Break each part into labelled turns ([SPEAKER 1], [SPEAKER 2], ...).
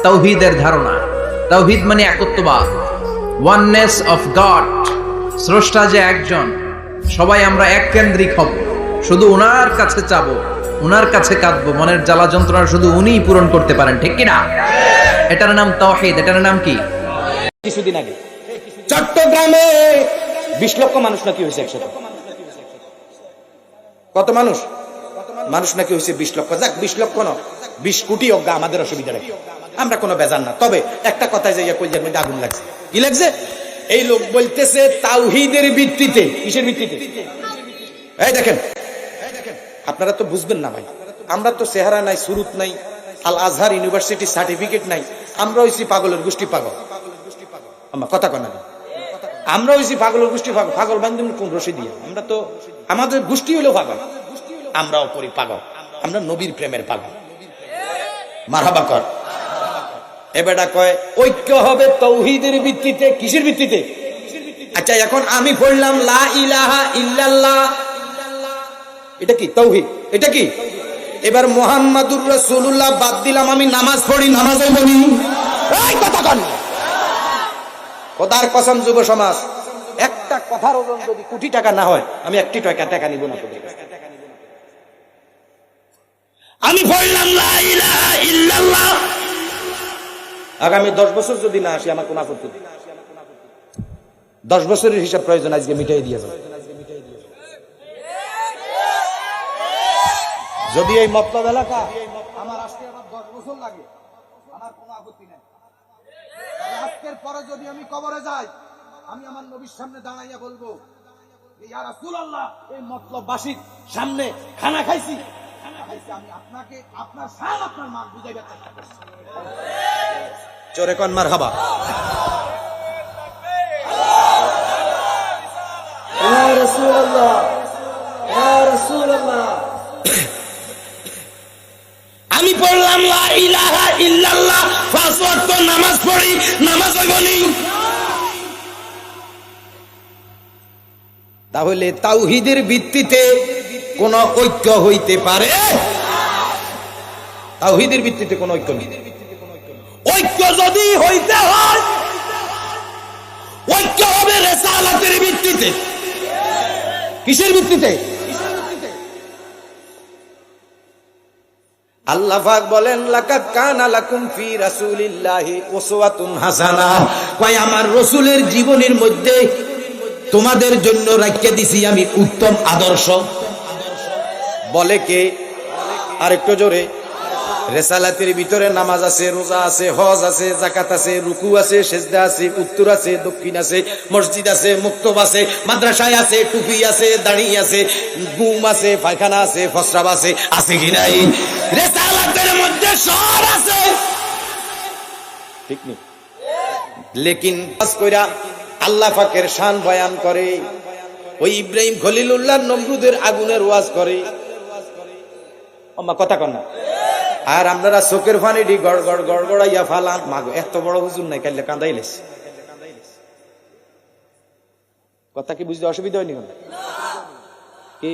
[SPEAKER 1] তাওহীদের ধারণা। তাওহীদ মানে একত্ববাদ, oneness of god. স্রষ্টা যে একজন, সবাই আমরা এক কেন্দ্রিক হব, শুধু ওনার কাছে চাবো, ওনার কাছে কাঁদবো, মনের জ্বালা যন্ত্রণা শুধু উনিই পূরণ করতে পারেন, ঠিক কিনা? এটার নাম তাওহীদ। এটার নাম কি?
[SPEAKER 2] কিছুদিন আগে চট্টগ্রামে 20 লক্ষ মানুষ নাকি হয়েছে, 100 কত মানুষ নাকি হয়েছে 20 লক্ষ। যাক, 20 লক্ষ না, 20 কোটি অজ্ঞা, আমাদের অসুবিধা নেই, আমরা কোনো বেজার না। তবে একটা কথায় যাইয়া কইজার মধ্যে আগুন লাগছে। কি লাগছে? এই লোক বলতেছে তাওহীদের ভিত্তিতে। কিসের ভিত্তিতে? এই দেখেন, আপনারা তো বুঝবেন না ভাই, আমরা তো চেহারা নাই, সুরুত নাই, আল আজহার ইউনিভার্সিটির সার্টিফিকেট নাই, আমরা হইছি পাগলের গোষ্ঠী পাগল। আমার কথা কনা, আমরা হইছি পাগলের গোষ্ঠী পাগল। পাগল বান্ধব কোন রশি দিয়ে? আমরা তো, আমাদের গোষ্ঠী হইলেও পাগল, আমরাও করি পাগল, আমরা নবীর প্রেমের পাগল। মারহাবা কর। এবারটা কয় ঐক্য হবে তাওহীদের ভিত্তিতে। কিসের ভিত্তিতে? আচ্ছা, এখন আমি পড়লাম লা ইলাহা ইল্লাল্লাহ, এটা কি তাওহীদ? এটা কি? এবার মুহাম্মাদুর রাসূলুল্লাহ বাদ দিলাম, আমি নামাজ পড়ি, নামাজে বলি, এই কথা কন। খোদার কসম যুব সমাজ, একটা কথার ওজন যদি কোটি টাকা না হয়, আমি একটি টাকা নিব না তোদের কাছে। আমি পড়লাম লা ইলাহা ইল্লাল্লাহ, আগামী 10 বছর যদি না আসি আমার কোন আপত্তি নেই। 10 বছরের হিসাব প্রয়োজন আজকে মিটাই দিয়ে যাবে। যদি এই মতলব এলাকা আমার আসতে আমার 10 বছর লাগে, আমার কোনো আপত্তি নেই। আজকের পরে যদি আমি কবরে যাই, আমি আমার নবীর সামনে দাঁড়াইয়া বলবো, ইয়া রাসূলুল্লাহ, এই মতলববাসীর সামনে খানা খাইছি, আমি আপনাকে আপনার শান, আপনার মান বুঝাইবার চেষ্টা করছি। জোরে কোন মারহাবা। ইয়া রাসূলুল্লাহ, ইয়া রাসূলুল্লাহ, আমি পড়লাম লা ইলাহা ইল্লাল্লাহ, 5 ওয়াক্ত নামাজ পড়ি, নামাজ বলি। তাহলে তাওহীদের ভিত্তিতে কোন ঐক্য হইতে পারে? তাওহীদের ভিত্তিতে কোন ঐক্য নেই। ঐক্য যদি হইতে হয়, ঐক্য হবে রিসালাতের ভিত্তিতে। কিসের ভিত্তিতে? আল্লাহ পাক বলেন, লাকাদ কানা লাকুম ফি রাসূলিল্লাহি উসওয়াতুন হাসানাহ, কয় আমার রাসূলের জীবনের মধ্যে তোমাদের জন্য রাখিয়ে দিছি আমি উত্তম আদর্শ। বলে কে? আরেকটু জোরে। রিসালাতের ভিতরে নামাজ আছে, রোজা আছে, হজ আছে, যাকাত আছে, রুকু আছে, সিজদা আছে, উত্তর আছে, দক্ষিণ আছে, মসজিদ আছে, মুক্তব আছে, মাদ্রাসায় আছে, টুপি আছে, দাড়ি আছে, ঘুম আছে, পায়খানা আছে, প্রস্রাব আছে, আছে কি নাই? রিসালাতের মধ্যে সব আছে, ঠিক নেই? লেকিন পাস কইরা আল্লাহ পাকের শান বয়ান করে, ওই ইব্রাহিম খলিলুল্লাহ নমরুদের আগুনের ওয়াজ করে। আমার কথা কন না। আর আপনারা চোখের পানি ডি গড় গড় গড় গড়াইয়া ফালান, মাগো এত বড় হুজুর নাই, কাইলে কান্দাইলেস। কথা কি বুঝতে অসুবিধা হয়নি? কি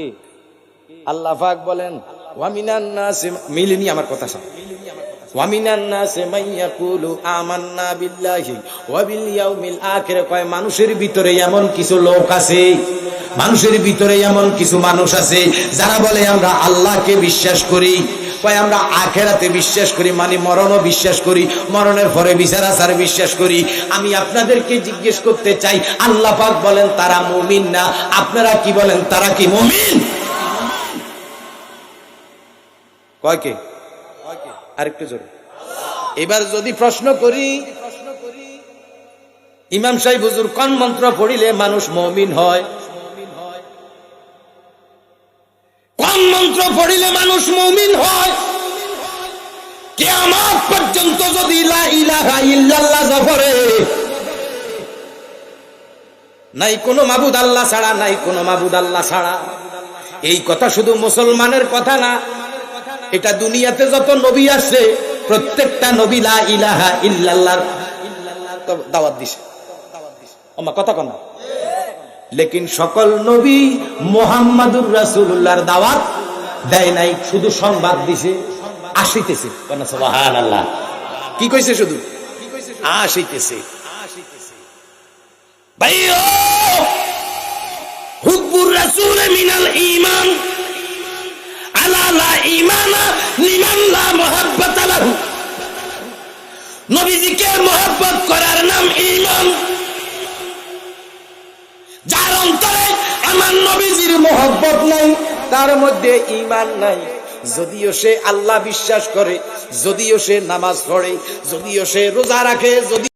[SPEAKER 2] আল্লাহ পাক বলেন, ওয়ামিনান নাস, মিলিনি আমার কথা সব, ওয়ামিনান নাস মাইয়াকুলু আমান্না বিল্লাহি ওয়া বিল ইয়াউমিল আখির, কয় মানুষের ভিতরে এমন কিছু লোক আছে, মানুষের ভিতরে এমন কিছু মানুষ আছে যারা বলে আমরা আল্লাহকে বিশ্বাস করি, কয় আমরা আখিরাতে বিশ্বাস করি, মানে মরণও বিশ্বাস করি, মরণের পরে বিচার আচার বিশ্বাস করি। আমি আপনাদেরকে জিজ্ঞেস করতে চাই, আল্লাহ পাক বলেন তারা মুমিন না, আপনারা কি বলেন তারা কি মুমিন? কয় কে? আরেকটু জোরে। এবার যদি প্রশ্ন করি, ইমাম সাহেব হুজুর কোন মন্ত্র পড়িলে মানুষ মুমিন হয়? কোন মন্ত্র পড়িলে মানুষ মুমিন হয়? কিয়ামত পর্যন্ত যদি লা ইলাহা ইল্লাল্লাহ পড়ে, নাই কোনো মাবুদ আল্লাহ ছাড়া, নাই কোনো মাবুদ আল্লাহ ছাড়া, এই কথা শুধু মুসলমানের কথা না, এটা দুনিয়াতে যত নবী আছে প্রত্যেকটা নবী লা ইলাহা ইল্লাল্লাহর দাওয়াত দিছে। আমার কথা কন না। লেকিন সকল নবী মুহাম্মাদুর রাসূলুল্লাহর দাওয়াত দেয় নাই, শুধু সংবাদ দিছে, আসিতেছে। সুবহানাল্লাহ। কি কইছে শুধু আসিতেছে ভাইও হুব্বুর রাসূল মিনাল ঈমান আলা লা ঈমানা লিমান লা মুহাব্বাতা লাহু নবীজিকে মহব্বত করার নাম ঈমান যার অন্তরে আমার নবীজির মহব্বত নাই তার মধ্যে ঈমান নাই যদিও সে আল্লাহ বিশ্বাস করে যদিও সে নামাজ পড়ে যদিও সে রোজা রাখে যদি